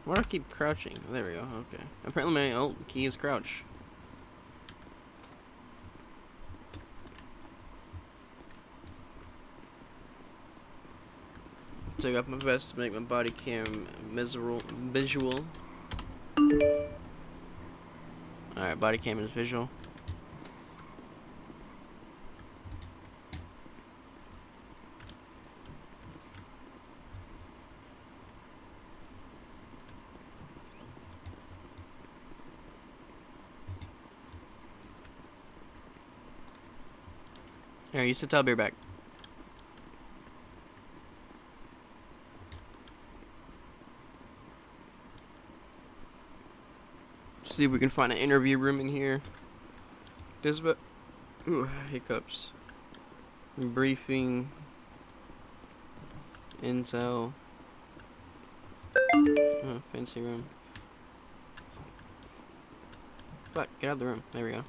Why do I keep crouching? There we go. Okay. Apparently my alt key is crouch. Took up my best to make my body cam visual. Alright, body cam is visual. Alright, you sit tall, be back. See if we can find an interview room in here. This but ooh, hiccups. Briefing. Intel. Oh, fancy room. Fuck, get out of the room. There we go.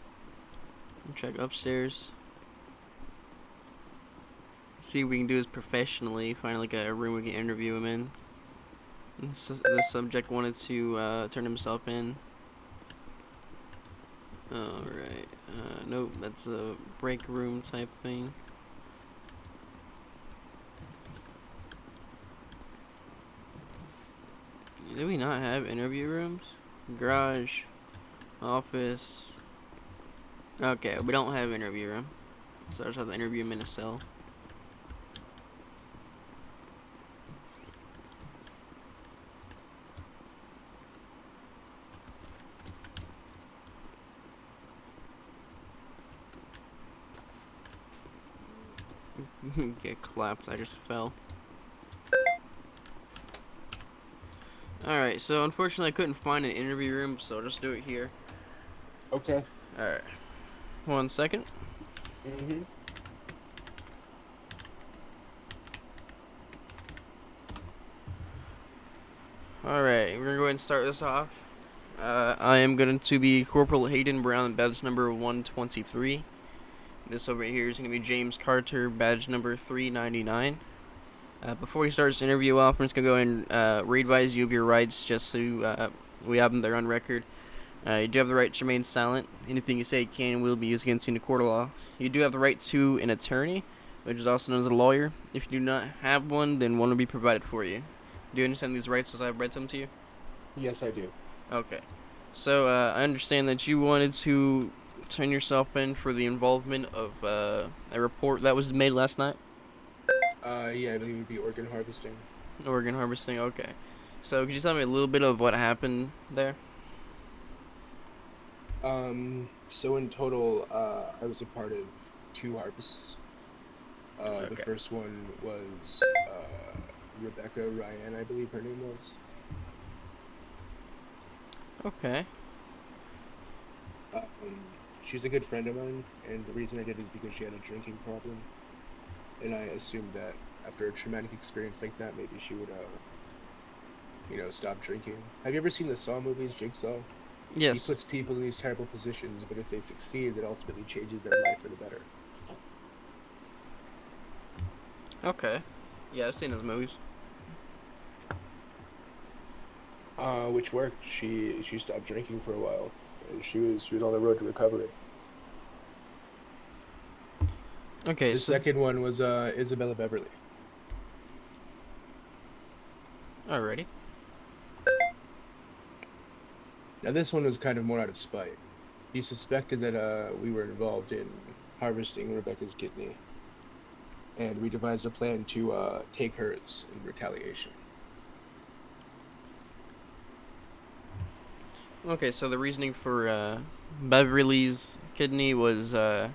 Check upstairs. See what we can do this professionally. Find like a room we can interview him in. The subject wanted to turn himself in. Alright. Nope, that's a break room type thing. Do we not have interview rooms? Garage. Office. Okay, we don't have interview room. So I just have to interview him in a cell. Get clapped, I just fell. Alright, so unfortunately I couldn't find an interview room, so I'll just do it here. Okay. Alright. 1 second. Alright, we're gonna go ahead and start this off. I am going to be Corporal Hayden Brown, badge number 123. This over here is going to be James Carter, badge number 399. Before we start this interview off, I'm just going to go and re-advise you of your rights just so we have them there on record. You do have the right to remain silent. Anything you say can and will be used against you in a court of law. You do have the right to an attorney, which is also known as a lawyer. If you do not have one, then one will be provided for you. Do you understand these rights as I've read them to you? Yes, I do. Okay. So, I understand that you wanted to turn yourself in for the involvement of a report that was made last night? Yeah, I believe it would be organ harvesting. Organ harvesting, okay. So, could you tell me a little bit of what happened there? So in total, I was a part of 2 harvests. The Okay. first one was, Rebecca Ryan, I believe her name was. Okay. Um, she's a good friend of mine, and the reason I did is because she had a drinking problem. And I assumed that after a traumatic experience like that, maybe she would, stop drinking. Have you ever seen the Saw movies, Jigsaw? He Yes. puts people in these terrible positions, but if they succeed, it ultimately changes their life for the better. Okay. Yeah, I've seen those movies. Which worked. She stopped drinking for a while, and she was on the road to recovery. Okay, The so... second one was Isabella Beverly. Alrighty. Now this one was kind of more out of spite. He suspected that we were involved in harvesting Rebecca's kidney, and we devised a plan to take hers in retaliation. Okay, so the reasoning for Beverly's kidney was out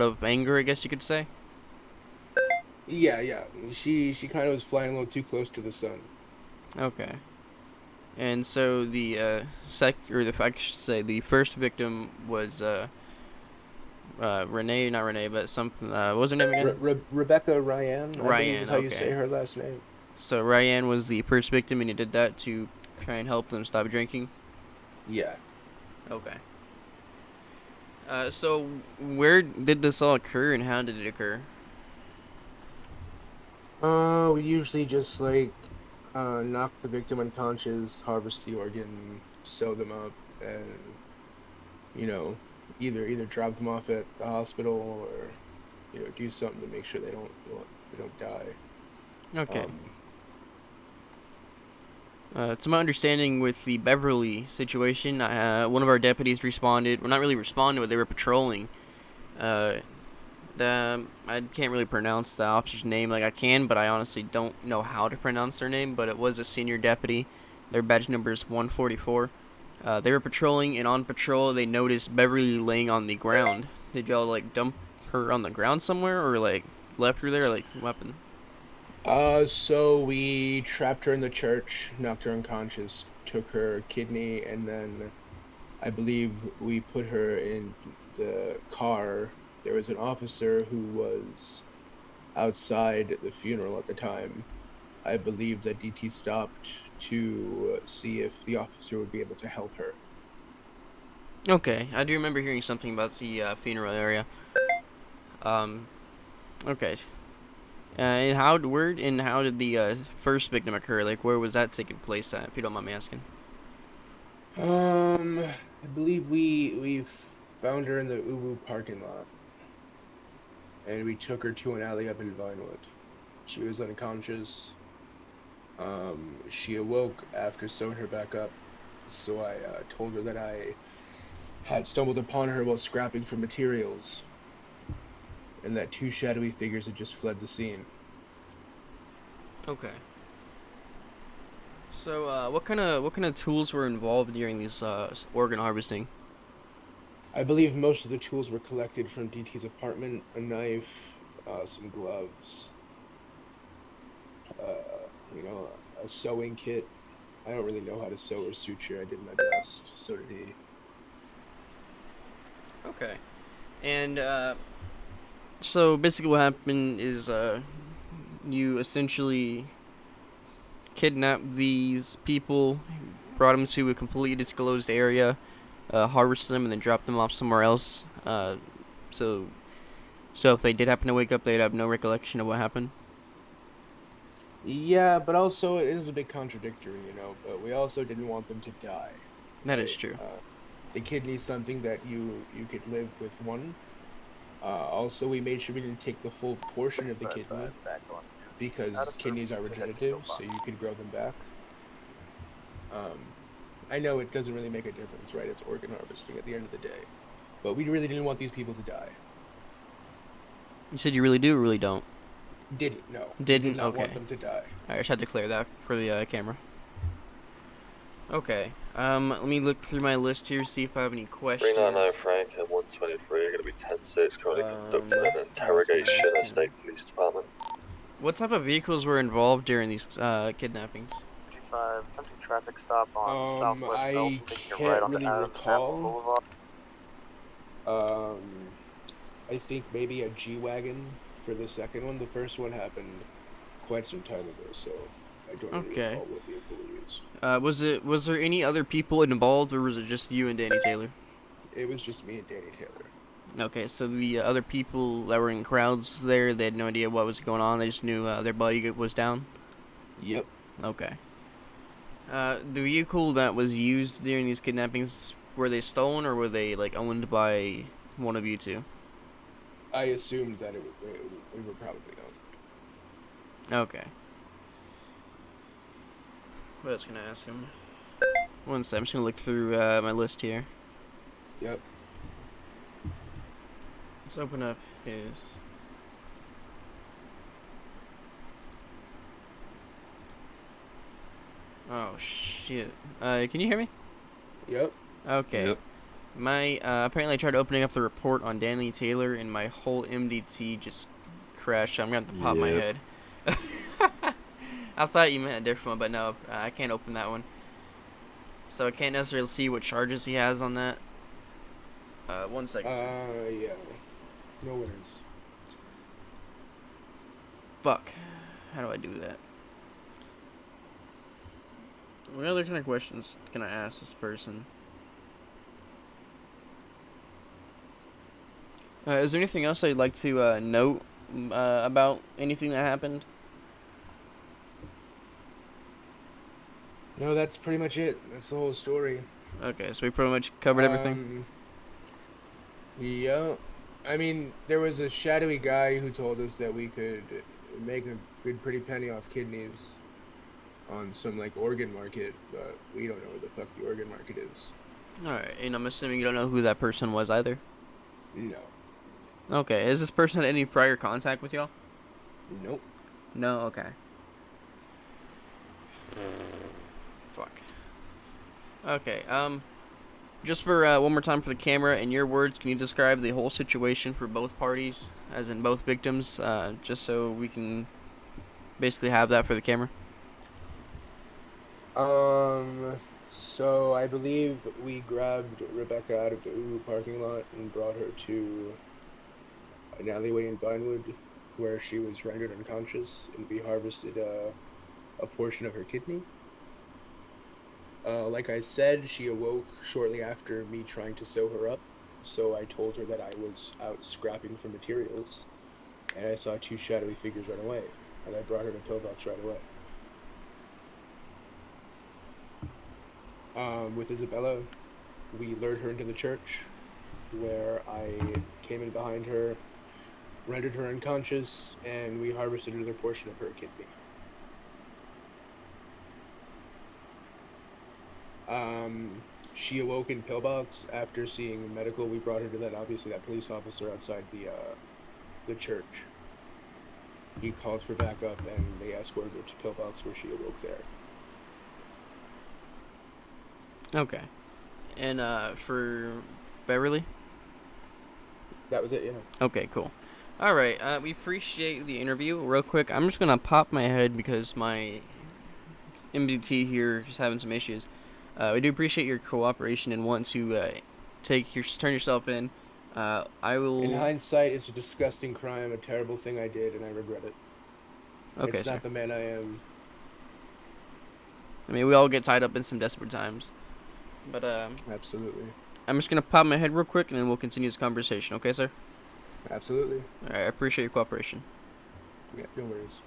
of anger, I guess you could say? Yeah, yeah. She kind of was flying a little too close to the sun. Okay. And so the I should say the first victim was Renee, not Renee, but something. What was her name again? Rebecca Ryan, I believe is Ryan. how you say Okay. her last name. So Ryan was the first victim, and he did that to try and help them stop drinking. Yeah. Okay. So where did this all occur, and how did it occur? We usually just like Knock the victim unconscious, harvest the organ, sew them up, and you know, either drop them off at the hospital or do something to make sure they don't die. Okay. Um, To my understanding, with the Beverly situation, one of our deputies responded. Well, not really responded, but they were patrolling. Uh, I can't really pronounce the officer's name. Like I can, but I honestly don't know how to pronounce their name. But it was a senior deputy. Their badge number is 144. They were patrolling, and on patrol, they noticed Beverly laying on the ground. Did y'all like dump her on the ground somewhere, or like left her there, like weapon? so we trapped her in the church, knocked her unconscious, took her kidney, and then I believe we put her in the car. There was an officer who was outside the funeral at the time. I believe that DT stopped to see if the officer would be able to help her. Okay, I do remember hearing something about the funeral area. Um, okay. And how did the first victim occur? Like, where was that taking place at? If you don't mind me asking. I believe we found her in the Ubu parking lot, and we took her to an alley up in Vinewood. She was unconscious. She awoke after sewing her back up, so I told her that I had stumbled upon her while scrapping for materials, and that two shadowy figures had just fled the scene. Okay. So, what kind of tools were involved during these organ harvesting? I believe most of the tools were collected from DT's apartment: a knife, some gloves, you know, a sewing kit. I don't really know how to sew or suture. I did my best. So did he. Okay. And so basically, what happened is you essentially kidnapped these people, brought them to a completely disclosed area, harvested them, and then dropped them off somewhere else. So so if they did happen to wake up, they'd have no recollection of what happened. Yeah, but also it is a bit contradictory. But we also didn't want them to die, That is right? true. The kidney is something that you could live with one. Also, we made sure we didn't take the full portion of the kidney because kidneys are regenerative, so you could grow them back. Um, I know it doesn't really make a difference, right? It's organ harvesting at the end of the day, but we really didn't want these people to die. You said you really do or really don't? Didn't, no, we did Didn't? not want Okay. them to die. I just had to clear that for the camera. Okay. Let me look through my list here, see if I have any questions. 399 Frank and 123 are going to be 10-6, currently conducting an what else can I interrogation ask at him? State Police Department. What type of vehicles were involved during these kidnappings? 55, attempting traffic stop on Southwest I Belton, taking a right can't onto really Adams Apple recall. Boulevard. Um, I think maybe a G wagon for the second one. The first one happened quite some time ago, so I don't really Okay. recall what vehicle we used. Was there any other people involved, or was it just you and Danny Taylor? It was just me and Danny Taylor. Okay, so the other people that were in crowds there, they had no idea what was going on. They just knew their buddy was down. Yep. Okay. The vehicle that was used during these kidnappings, were they stolen or were they like owned by one of you two? I assumed that we were probably on. Okay. What else can I ask him? One sec, I'm just gonna look through my list here. Yep. Let's open up his. Oh shit. Can you hear me? Yep. Okay. Yep. My apparently I tried opening up the report on Danny Taylor and my whole MDT just crashed. I'm gonna have to pop my Yep. head. I thought you meant a different one, but no, I can't open that one. So I can't necessarily see what charges he has on that. 1 second. Yeah. No worries. Fuck. How do I do that? What other kind of questions can I ask this person? Is there anything else I'd like to note about anything that happened? No, that's pretty much it. That's the whole story. Okay, so we pretty much covered everything. Yeah. I mean, there was a shadowy guy who told us that we could make a good pretty penny off kidneys on some like organ market, but we don't know where the fuck the organ market is. Alright, and I'm assuming you don't know who that person was either? No. Okay, has this person had any prior contact with y'all? Nope. No, okay. Fuck. Okay, just for one more time for the camera, in your words, can you describe the whole situation for both parties, as in both victims, just so we can basically have that for the camera? So I believe we grabbed Rebecca out of the Ubu parking lot and brought her to an alleyway in Vinewood where she was rendered unconscious, and we harvested a portion of her kidney. Like I said, she awoke shortly after me trying to sew her up, so I told her that I was out scrapping for materials, and I saw two shadowy figures run away, and I brought her to Pillbox right away. With Isabella, we lured her into the church, where I came in behind her, rendered her unconscious, and we harvested another portion of her kidney. She awoke in Pillbox after seeing medical. We brought her to that police officer outside the church. He called for backup, and they escorted her to Pillbox, where she awoke there. Okay. And, for Beverly? That was it, yeah. Okay, cool. Alright, we appreciate the interview. Real quick, I'm just gonna pop my head because my MBT here is having some issues. We do appreciate your cooperation and want to turn yourself in. I will. In hindsight, it's a disgusting crime, a terrible thing I did, and I regret it. Okay, it's not the man I am. I mean, we all get tied up in some desperate times, but Absolutely. I'm just gonna pop my head real quick, and then we'll continue this conversation. Okay, sir? Absolutely. All right, I appreciate your cooperation. Yeah, no worries.